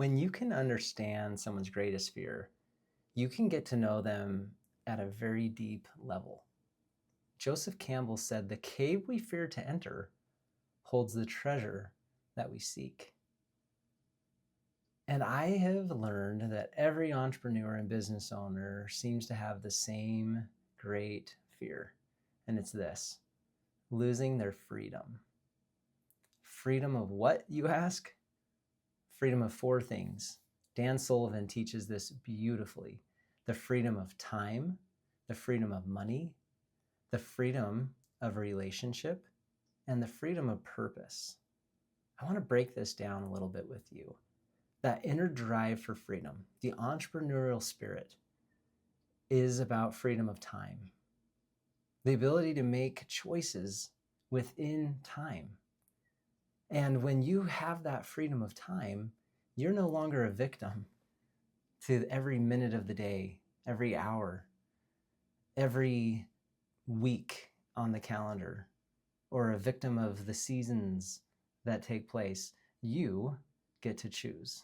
When you can understand someone's greatest fear, you can get to know them at a very deep level. Joseph Campbell said, "The cave we fear to enter holds the treasure that we seek." And I have learned that every entrepreneur and business owner seems to have the same great fear. And it's this: losing their freedom. Freedom of what, you ask? Freedom of four things. Dan Sullivan teaches this beautifully: the freedom of time, the freedom of money, the freedom of relationship, and the freedom of purpose. I want to break this down a little bit with you. That inner drive for freedom, the entrepreneurial spirit, is about freedom of time, the ability to make choices within time. And when you have that freedom of time, you're no longer a victim to every minute of the day, every hour, every week on the calendar, or a victim of the seasons that take place. You get to choose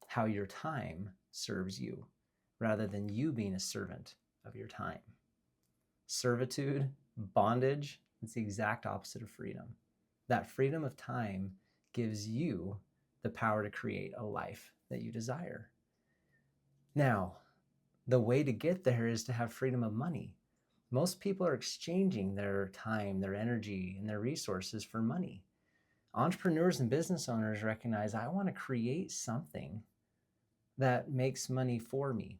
how your time serves you, rather than you being a servant of your time. Servitude, bondage, it's the exact opposite of freedom. That freedom of time gives you the power to create a life that you desire. Now, the way to get there is to have freedom of money. Most people are exchanging their time, their energy, and their resources for money. Entrepreneurs and business owners recognize, I want to create something that makes money for me,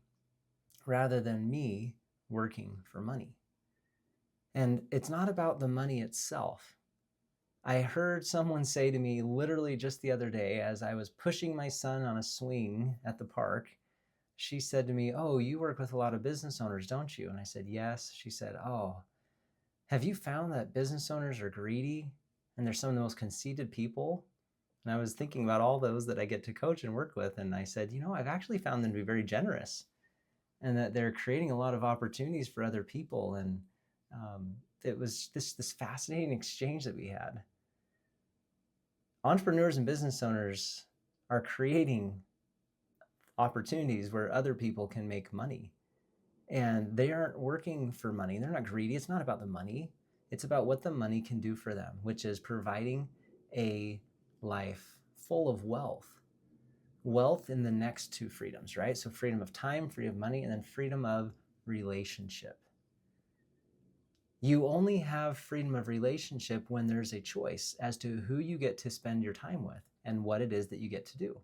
rather than me working for money. And it's not about the money itself. I heard someone say to me literally just the other day, as I was pushing my son on a swing at the park, she said to me, "Oh, you work with a lot of business owners, don't you?" And I said, "Yes." She said, "Oh, have you found that business owners are greedy and they're some of the most conceited people?" And I was thinking about all those that I get to coach and work with. And I said, I've actually found them to be very generous, and that they're creating a lot of opportunities for other people. And it was this fascinating exchange that we had. Entrepreneurs and business owners are creating opportunities where other people can make money. And they aren't working for money. They're not greedy. It's not about the money. It's about what the money can do for them, which is providing a life full of wealth. Wealth in the next two freedoms, right? So freedom of time, freedom of money, and then freedom of relationship. You only have freedom of relationship when there's a choice as to who you get to spend your time with and what it is that you get to do.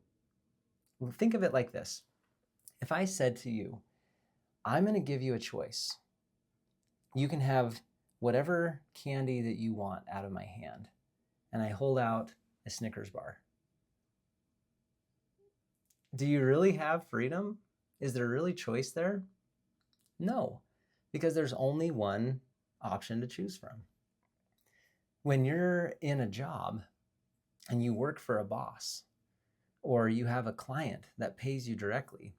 Well, think of it like this. If I said to you, I'm going to give you a choice. You can have whatever candy that you want out of my hand, and I hold out a Snickers bar. Do you really have freedom? Is there really choice there? No, because there's only one option to choose from. When you're in a job and you work for a boss, or you have a client that pays you directly,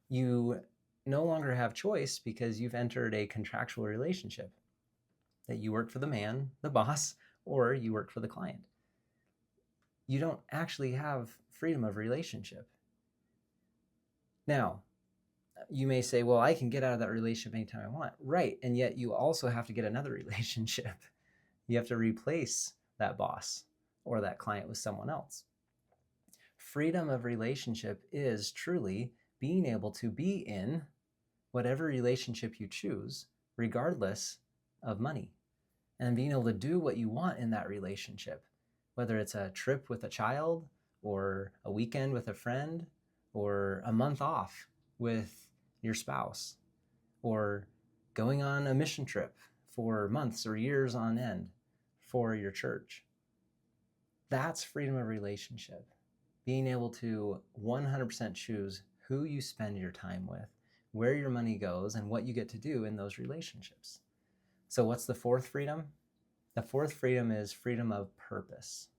you no longer have choice because you've entered a contractual relationship that you work for the man, the boss, or you work for the client. You don't actually have freedom of relationship. Now, you may say, well, I can get out of that relationship anytime I want. Right. And yet you also have to get another relationship. You have to replace that boss or that client with someone else. Freedom of relationship is truly being able to be in whatever relationship you choose, regardless of money, and being able to do what you want in that relationship, whether it's a trip with a child, or a weekend with a friend, or a month off with your spouse, or going on a mission trip for months or years on end for your church. That's freedom of relationship. Being able to 100% choose who you spend your time with, where your money goes, and what you get to do in those relationships. So what's the fourth freedom? The fourth freedom is freedom of purpose.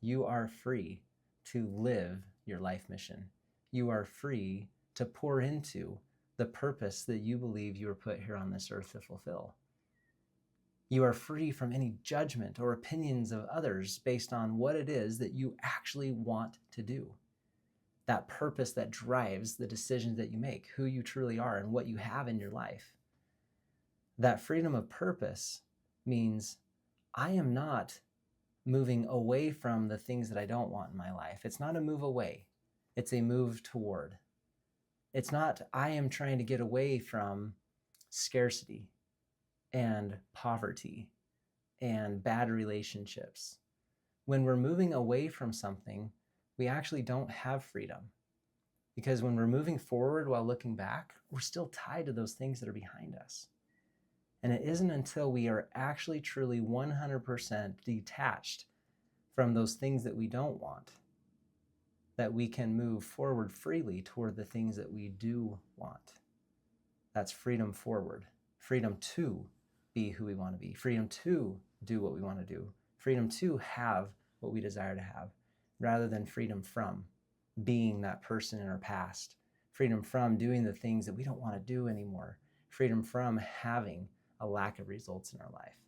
You are free to live your life mission. You are free to pour into the purpose that you believe you were put here on this earth to fulfill. You are free from any judgment or opinions of others based on what it is that you actually want to do. that purpose that drives the decisions that you make, who you truly are and what you have in your life. That freedom of purpose means I am not moving away from the things that I don't want in my life. It's not a move away. It's a move toward. It's not I am trying to get away from scarcity and poverty and bad relationships. When we're moving away from something, we actually don't have freedom. Because when we're moving forward while looking back, we're still tied to those things that are behind us. And it isn't until we are actually truly 100% detached from those things that we don't want that we can move forward freely toward the things that we do want. That's freedom forward. Freedom to be who we want to be. Freedom to do what we want to do. Freedom to have what we desire to have, rather than freedom from being that person in our past. Freedom from doing the things that we don't want to do anymore. Freedom from having a lack of results in our life.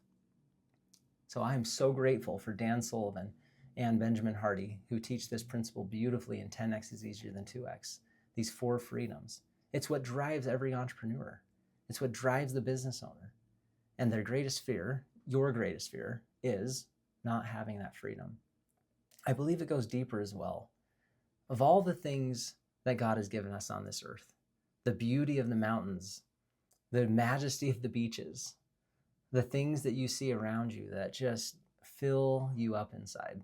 So I'm so grateful for Dan Sullivan and Benjamin Hardy, who teach this principle beautifully in 10x is easier than 2x. These 4 freedoms. It's what drives every entrepreneur. It's what drives the business owner. And their greatest fear, your greatest fear, is not having that freedom. I believe it goes deeper as well. Of all the things that God has given us on this earth, the beauty of the mountains, the majesty of the beaches, the things that you see around you that just fill you up inside,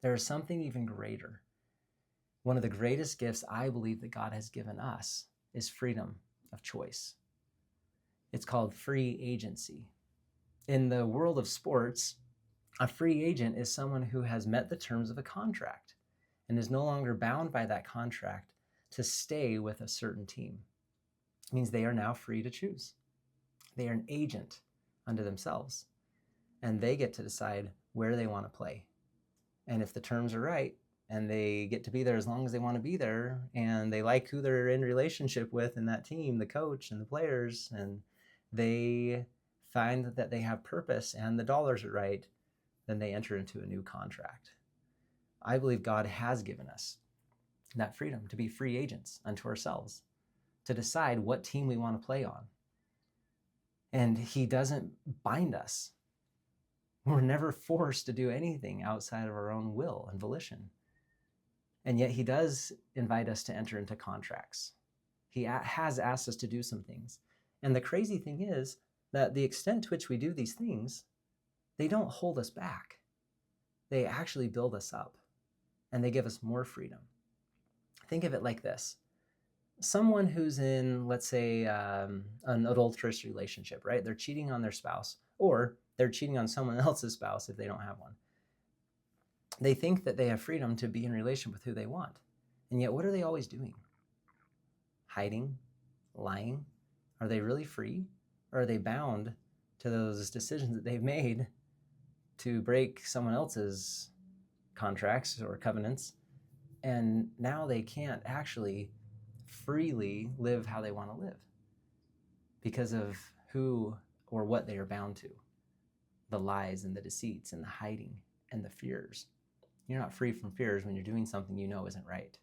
there is something even greater. One of the greatest gifts I believe that God has given us is freedom of choice. It's called free agency. In the world of sports, a free agent is someone who has met the terms of a contract and is no longer bound by that contract to stay with a certain team. It means they are now free to choose. They are an agent unto themselves, and they get to decide where they want to play. And if the terms are right, and they get to be there as long as they want to be there, and they like who they're in relationship with in that team, the coach and the players, and they find that they have purpose and the dollars are right, then they enter into a new contract. I believe God has given us that freedom to be free agents unto ourselves, to decide what team we want to play on. And he doesn't bind us. We're never forced to do anything outside of our own will and volition. And yet he does invite us to enter into contracts. He has asked us to do some things. And the crazy thing is that the extent to which we do these things, they don't hold us back. They actually build us up, and they give us more freedom. Think of it like this. Someone who's in, let's say, an adulterous relationship, right? They're cheating on their spouse, or they're cheating on someone else's spouse if they don't have one. They think that they have freedom to be in relation with who they want. And yet, what are they always doing? Hiding? Lying? Are they really free? Or are they bound to those decisions that they've made to break someone else's contracts or covenants? And now they can't actually freely live how they want to live because of who or what they are bound to. The lies and the deceits and the hiding and the fears. You're not free from fears when you're doing something you know isn't right.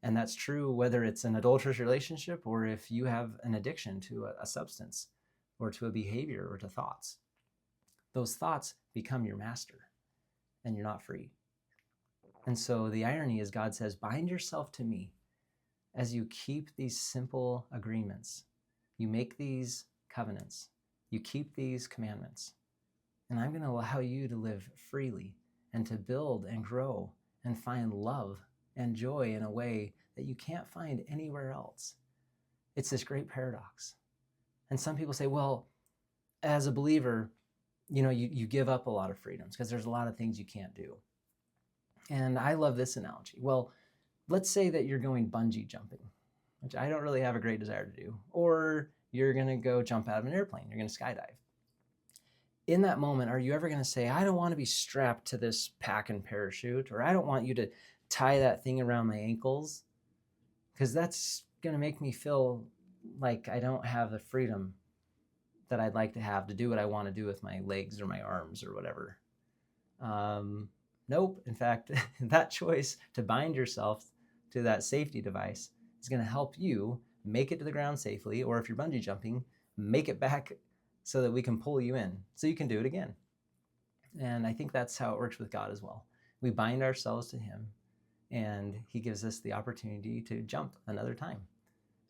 And that's true whether it's an adulterous relationship or if you have an addiction to a substance or to a behavior or to thoughts. Those thoughts become your master and you're not free. And so the irony is God says, bind yourself to me as you keep these simple agreements. You make these covenants. You keep these commandments. And I'm going to allow you to live freely and to build and grow and find love and joy in a way that you can't find anywhere else. It's this great paradox. And some people say, well, as a believer, you give up a lot of freedoms because there's a lot of things you can't do. And I love this analogy. Well, let's say that you're going bungee jumping, which I don't really have a great desire to do, or you're going to go jump out of an airplane. You're going to skydive. In that moment, are you ever going to say, I don't want to be strapped to this pack and parachute, or I don't want you to tie that thing around my ankles, because that's going to make me feel like I don't have the freedom that I'd like to have to do what I want to do with my legs or my arms or whatever. Nope. In fact, that choice to bind yourself to that safety device is going to help you make it to the ground safely, or if you're bungee jumping, make it back so that we can pull you in so you can do it again. And I think that's how it works with God as well. We bind ourselves to him, and he gives us the opportunity to jump another time,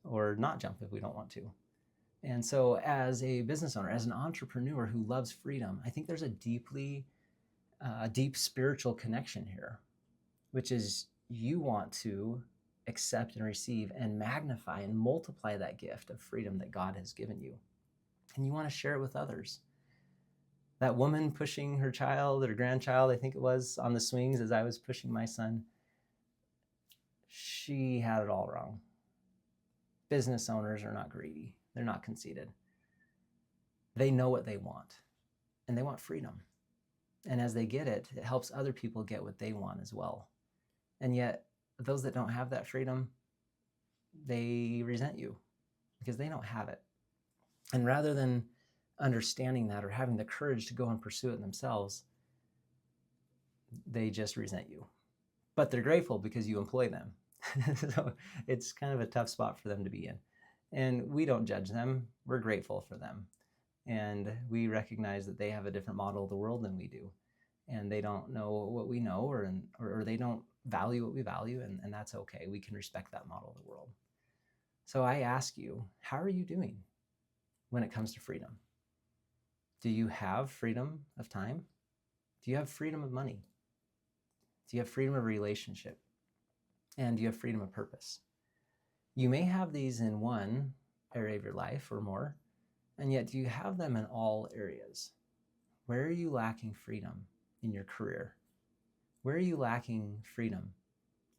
or not jump if we don't want to. And so as a business owner, as an entrepreneur who loves freedom, I think there's a deep spiritual connection here, which is you want to accept and receive and magnify and multiply that gift of freedom that God has given you. And you want to share it with others. That woman pushing her child or grandchild, I think it was, on the swings as I was pushing my son, she had it all wrong. Business owners are not greedy. They're not conceited. They know what they want, and they want freedom. And as they get it, it helps other people get what they want as well. And yet, those that don't have that freedom, they resent you because they don't have it. And rather than understanding that or having the courage to go and pursue it themselves, they just resent you. But they're grateful because you employ them. So it's kind of a tough spot for them to be in. And we don't judge them. We're grateful for them. And we recognize that they have a different model of the world than we do. And they don't know what we know, or they don't value what we value, and that's okay. We can respect that model of the world. So I ask you, how are you doing when it comes to freedom? Do you have freedom of time? Do you have freedom of money? Do you have freedom of relationship? And do you have freedom of purpose? You may have these in one area of your life or more, and yet do you have them in all areas? Where are you lacking freedom in your career? Where are you lacking freedom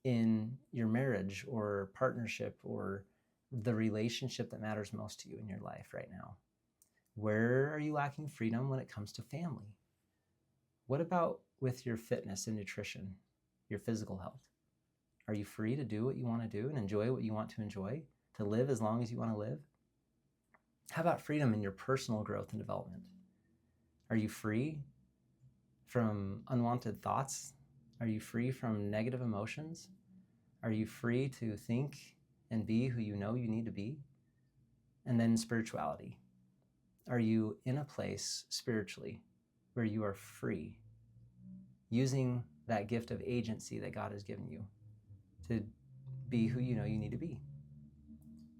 in your marriage or partnership or the relationship that matters most to you in your life right now? Where are you lacking freedom when it comes to family? What about with your fitness and nutrition, your physical health? Are you free to do what you want to do and enjoy what you want to enjoy, to live as long as you want to live? How about freedom in your personal growth and development? Are you free from unwanted thoughts? Are you free from negative emotions? Are you free to think and be who you know you need to be? And then spirituality. Are you in a place spiritually where you are free, using that gift of agency that God has given you to be who you know you need to be?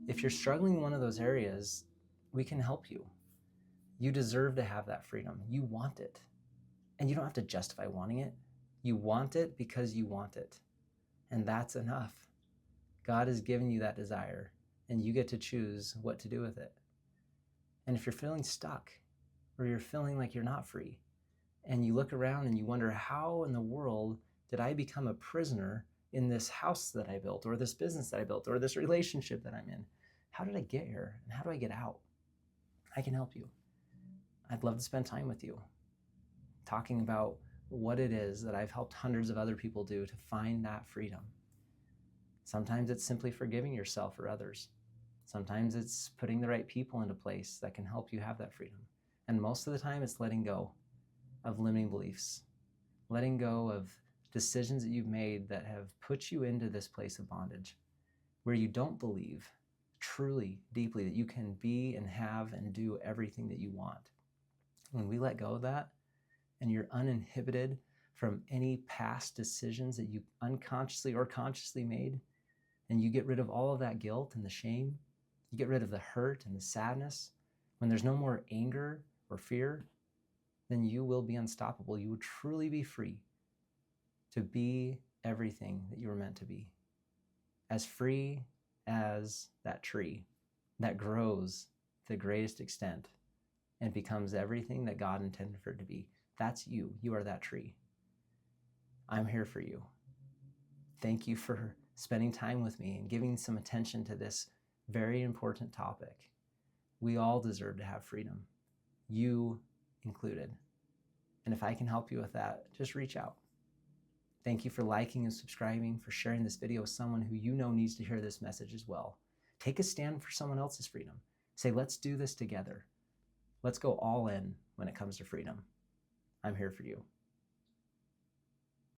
If you're struggling in one of those areas, we can help you. You deserve to have that freedom. You want it. And you don't have to justify wanting it. You want it because you want it. And that's enough. God has given you that desire, and you get to choose what to do with it. And if you're feeling stuck, or you're feeling like you're not free, and you look around and you wonder, how in the world did I become a prisoner in this house that I built, or this business that I built, or this relationship that I'm in? How did I get here, and how do I get out? I can help you. I'd love to spend time with you, talking about what it is that I've helped hundreds of other people do to find that freedom. Sometimes it's simply forgiving yourself or others. Sometimes it's putting the right people into place that can help you have that freedom. And most of the time it's letting go of limiting beliefs, letting go of decisions that you've made that have put you into this place of bondage, where you don't believe truly, deeply, that you can be and have and do everything that you want. When we let go of that, and you're uninhibited from any past decisions that you unconsciously or consciously made, and you get rid of all of that guilt and the shame, you get rid of the hurt and the sadness, when there's no more anger or fear, then you will be unstoppable. You will truly be free to be everything that you were meant to be. As free as that tree that grows to the greatest extent and becomes everything that God intended for it to be. That's you. You are that tree. I'm here for you. Thank you for spending time with me and giving some attention to this very important topic. We all deserve to have freedom, you included. And if I can help you with that, just reach out. Thank you for liking and subscribing, for sharing this video with someone who you know needs to hear this message as well. Take a stand for someone else's freedom. Say, let's do this together. Let's go all in when it comes to freedom. I'm here for you.